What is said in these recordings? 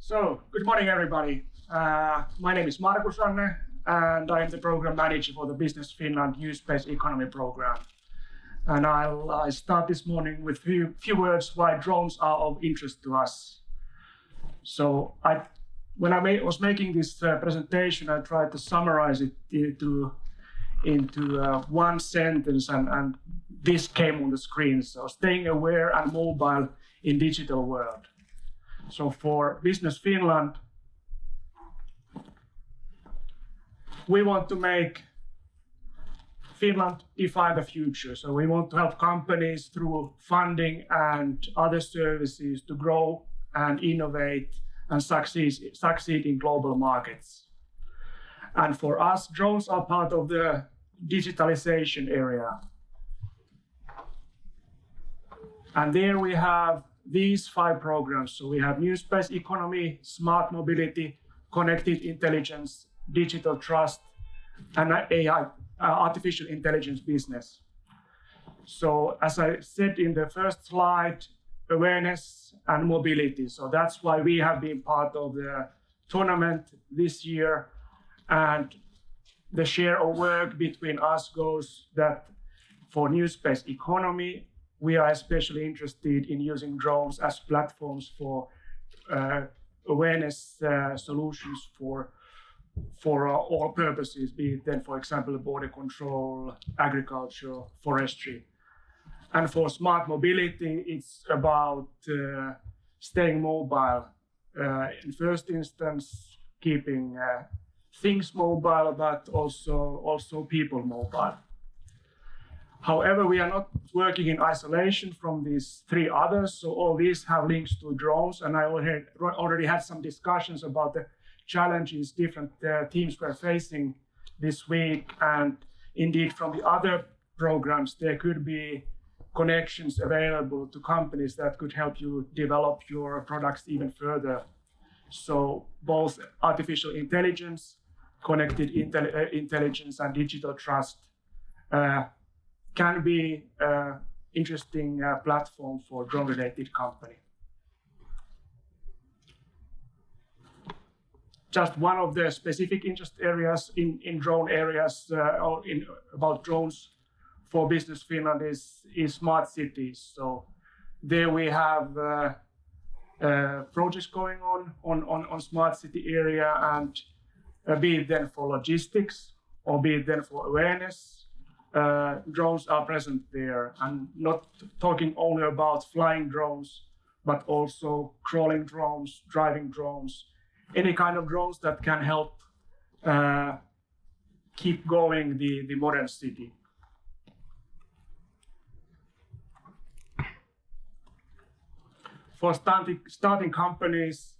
So, good morning, everybody. My name is Markus Ranne, and I am the program manager for the Business Finland New Space Economy program. And I'll start this morning with a few words why drones are of interest to us. So, when I was making this presentation, I tried to summarize it into one sentence, and this came on the screen. So, staying aware and mobile in digital world. So for Business Finland, we want to make Finland define the future. So we want to help companies through funding and other services to grow and innovate and succeed in global markets. And for us, drones are part of the digitalization area. And there we have these 5 programs. So we have New Space Economy, Smart Mobility, Connected Intelligence, Digital Trust, and AI, Artificial Intelligence Business. So as I said in the first slide, awareness and mobility. So that's why we have been part of the tournament this year. And the share of work between us goes that for New Space Economy, we are especially interested in using drones as platforms for awareness solutions for all purposes, be it then, for example, border control, agriculture, forestry. And for smart mobility, it's about staying mobile. In first instance, keeping things mobile, but also people mobile. However, we are not working in isolation from these 3 others, so all these have links to drones, and I already had some discussions about the challenges different teams were facing this week, and indeed from the other programs there could be connections available to companies that could help you develop your products even further. So both artificial intelligence, connected intelligence, and digital trust can be an interesting platform for drone-related company. Just one of the specific interest areas in drone areas about drones for Business Finland is smart cities. So there we have projects going on smart city area, and be it then for logistics or be it then for awareness. Drones are present there, and not talking only about flying drones, but also crawling drones, driving drones, any kind of drones that can help keep going the modern city. For starting companies,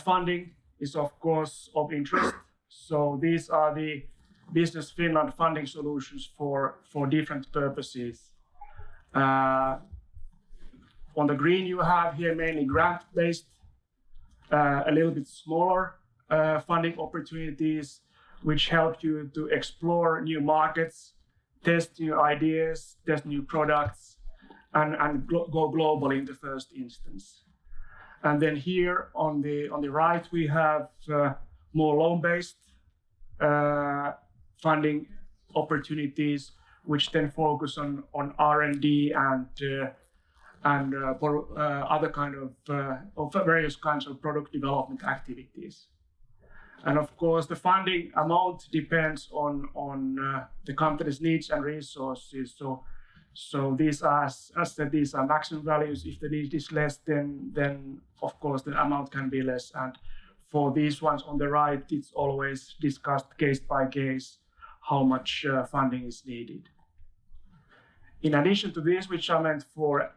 funding is of course of interest. So these are the Business Finland funding solutions for different purposes. On the green you have here mainly grant-based, a little bit smaller funding opportunities which help you to explore new markets, test new ideas, test new products, and go global in the first instance. And then here on the right we have more loan-based funding opportunities, which then focus on R&D and other kind of various kinds of product development activities. And of course, the funding amount depends on the company's needs and resources. So these are, as said, these are maximum values. If the need is less, then of course the amount can be less. And for these ones on the right, it's always discussed case by case how much funding is needed. In addition to this, which are meant for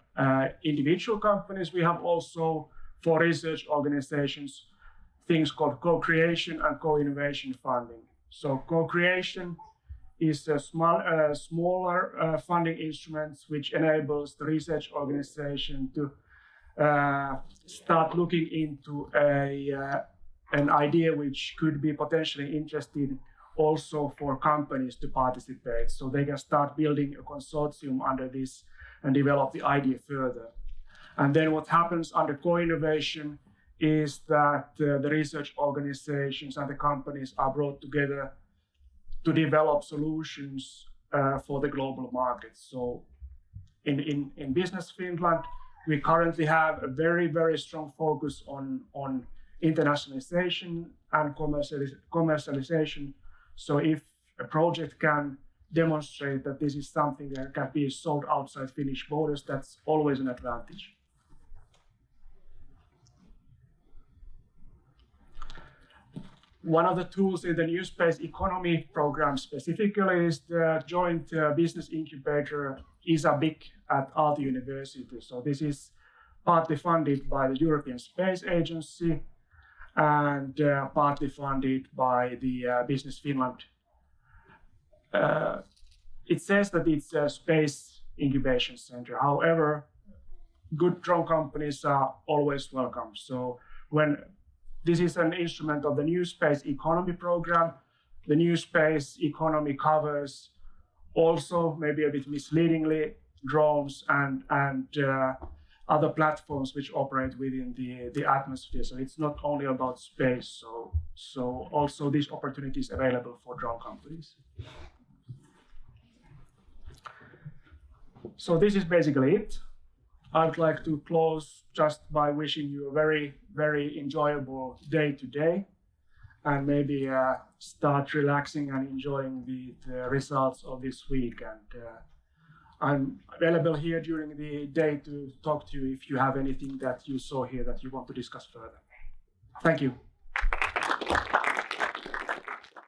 individual companies, we have also for research organizations things called co-creation and co-innovation funding. So co-creation is a smaller funding instrument which enables the research organization to start looking into an idea which could be potentially interesting also for companies to participate. So they can start building a consortium under this and develop the idea further. And then what happens under co-innovation is that the research organizations and the companies are brought together to develop solutions for the global markets. So in Business Finland, we currently have a very, very strong focus on internationalization and commercialization. So if a project can demonstrate that this is something that can be sold outside Finnish borders, that's always an advantage. One of the tools in the New Space Economy program specifically is the joint business incubator ISABIC at Aalto University. So this is partly funded by the European Space Agency and partly funded by the Business Finland. It says that it's a space incubation center. However, good drone companies are always welcome. So when this is an instrument of the New Space Economy program, the New Space Economy covers also, maybe a bit misleadingly, drones and other platforms which operate within the atmosphere. So it's not only about space. So also this opportunity is available for drone companies. So this is basically it. I would like to close just by wishing you a very, very enjoyable day today, and maybe start relaxing and enjoying the results of this week. And I'm available here during the day to talk to you if you have anything that you saw here that you want to discuss further. Thank you.